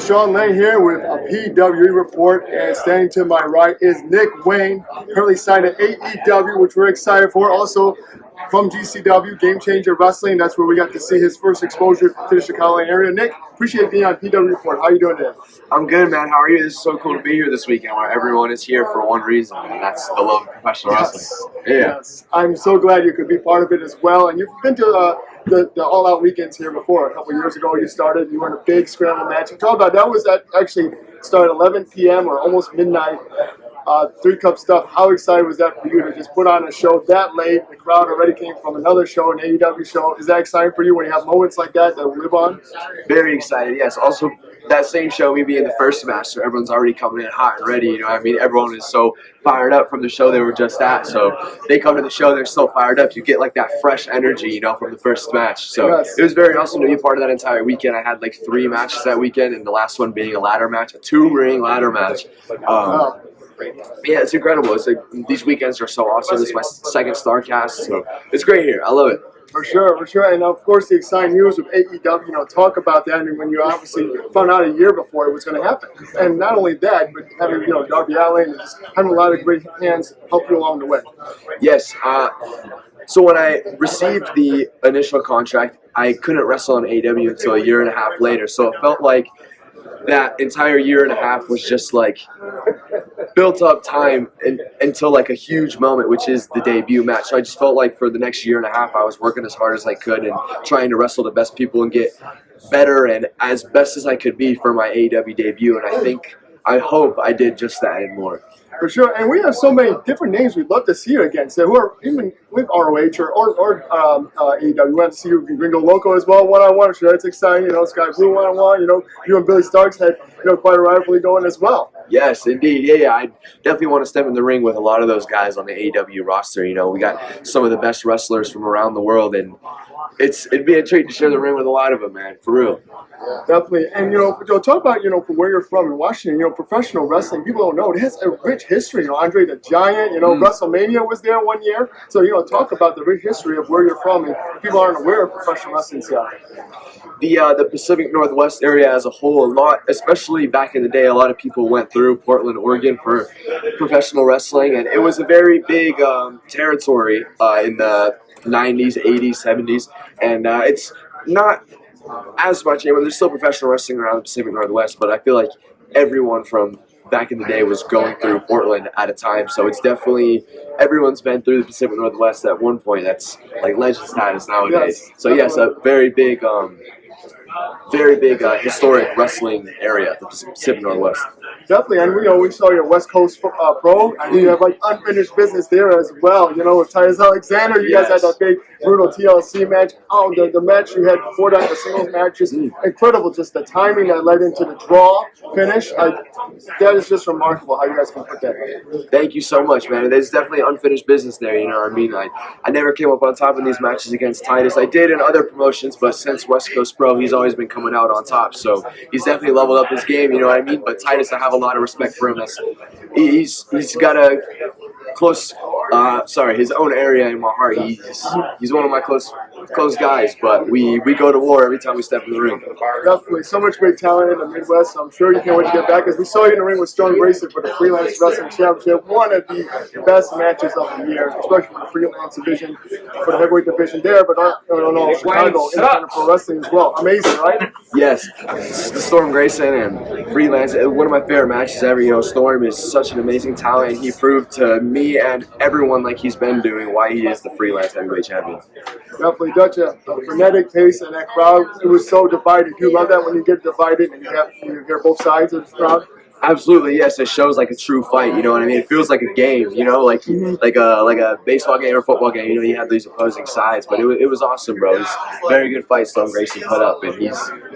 Sean Lennon here with a PWE Report, and standing to my right is Nick Wayne, currently signed at AEW, which we're excited for. Also from GCW, Game Changer Wrestling. That's where we got to see his first exposure to the Chicago area. Nick, appreciate being on PWE Report. How are you doing today? I'm good, man. How are you? This is so cool to be here this weekend where everyone is here for one reason, and that's the love of professional wrestling. Yes. I'm so glad you could be part of it as well. And you've been to the All Out Weekends here before. A couple years ago, you started. You were in a big scramble match. You talked about that was actually started 11 p.m. or almost midnight. 3-cup stuff. How excited was that for you to just put on a show that late? The crowd already came from another show, an AEW show. Is that exciting for you when you have moments like that that live on? Very excited, yes. Also, that same show, me being the first match, so everyone's already coming in hot and ready. You know what I mean? Everyone is so fired up from the show they were just at. So they come to the show, they're so fired up. You get like that fresh energy, you know, from the first match. So yes. It was very awesome to be part of that entire weekend. I had like 3 matches that weekend, and the last one being a ladder match, a 2-ring ladder match. Yeah, it's incredible. It's like these weekends are so awesome. This is my second Starrcast, so it's great here. I love it. For sure. And of course, the exciting news with AEW, talk about that. And when you obviously found out a year before it was going to happen. And not only that, but having, Darby Allin and just having a lot of great hands help you along the way. Yes. So when I received the initial contract, I couldn't wrestle on AEW until a year and a half later. So it felt like that entire year and a half was just like built up time until like a huge moment, which is the debut match. So I just felt like for the next year and a half I was working as hard as I could and trying to wrestle the best people and get better and as best as I could be for my AEW debut, and I hope I did just that and more. For sure, and we have so many different names we'd love to see you again. So who are even with ROH or AEW. We want to see you in Gringo Loco as well, one-on-one. Sure, it's exciting. Sky Blue one-on-one. You and Billy Starks had quite a rivalry going as well. Yes, indeed. Yeah. I definitely want to step in the ring with a lot of those guys on the AEW roster. We got some of the best wrestlers from around the world, and it'd be a treat to share the ring with a lot of them, man. For real. Definitely. And, talk about, from where you're from in Washington, professional wrestling, people don't know. It has a rich history. Andre the Giant, WrestleMania was there one year. So, talk about the rich history of where you're from. And people aren't aware of professional wrestling stuff. The Pacific Northwest area as a whole, especially back in the day, a lot of people went through Portland, Oregon for professional wrestling. And it was a very big territory in the 90s, 80s, 70s. And it's not as much anymore. There's still professional wrestling around the Pacific Northwest, but I feel like everyone from back in the day was going through Portland at a time. So it's definitely, everyone's been through the Pacific Northwest at one point. That's like legend status nowadays. Yes. So yes, a very big historic wrestling area, the Pacific Northwest. Definitely, and we saw your West Coast Pro, and you have like unfinished business there as well. With Titus Alexander, you guys had that big brutal TLC match. Oh, the match you had before that, the singles match, just incredible. Just the timing that led into the draw finish. That is just remarkable how you guys can put that. Thank you so much, man. There's definitely unfinished business there. You know what I mean? I never came up on top in these matches against Titus. I did in other promotions, but since West Coast Pro, he's always been coming out on top. So he's definitely leveled up his game. You know what I mean? But Titus, I have a lot of respect for him. He's got a close, his own area in my heart. He's one of my close guys, but we go to war every time we step in the ring. Definitely, so much great talent in the Midwest. I'm sure you can't wait to get back. As we saw you in the ring with Grayson for the Freelance Wrestling Championship, one of the best matches of the year, especially for the Freelance division, for the heavyweight division there, but Chicago, independent pro wrestling as well. Amazing, right? Yes, Storm Grayson and Freelance, one of my favorite matches ever. Storm is such an amazing talent, and he proved to me and everyone like he's been doing why he is the Freelance heavyweight champion. Definitely, Dutch, a frenetic pace in that crowd. It was so divided. Do you love that when you get divided and you hear both sides of the crowd? Absolutely, yes. It shows like a true fight. You know what I mean? It feels like a game. Like a baseball game or football game. You have these opposing sides, but it was awesome, bro. It was a very good fight Storm Grayson put up, and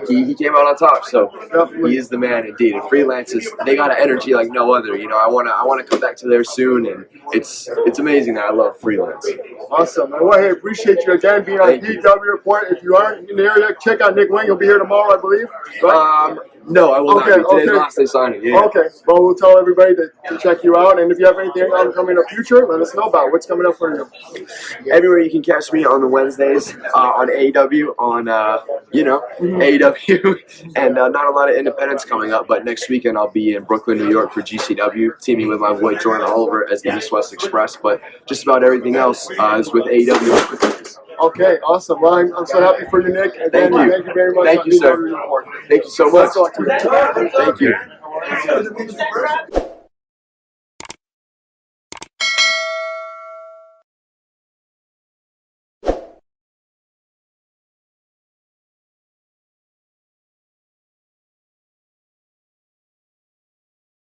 he came out on top. So definitely. He is the man indeed. And Freelances, they got an energy like no other. I wanna come back to there soon, and it's amazing that I love Freelance. Awesome. And well, hey, appreciate you again being on PWE Report. If you aren't in the area, check out Nick Wayne. He'll be here tomorrow, I believe. Right? No, I will not be. Today's my last day signing. Yeah. Okay. Well, we'll tell everybody to check you out, and if you have anything coming in the future, let us know about what's coming up for you. Everywhere you can catch me on the Wednesdays on AEW, on AEW, and not a lot of independents coming up. But next weekend I'll be in Brooklyn, New York for GCW, teaming with my boy Jordan Oliver as the East West Express. But just about everything else is with AEW. Okay, awesome. Well, I'm so happy for you, Nick. Again, thank you very much. Thank you, sir. Thank you so much. Thank you. Thank you.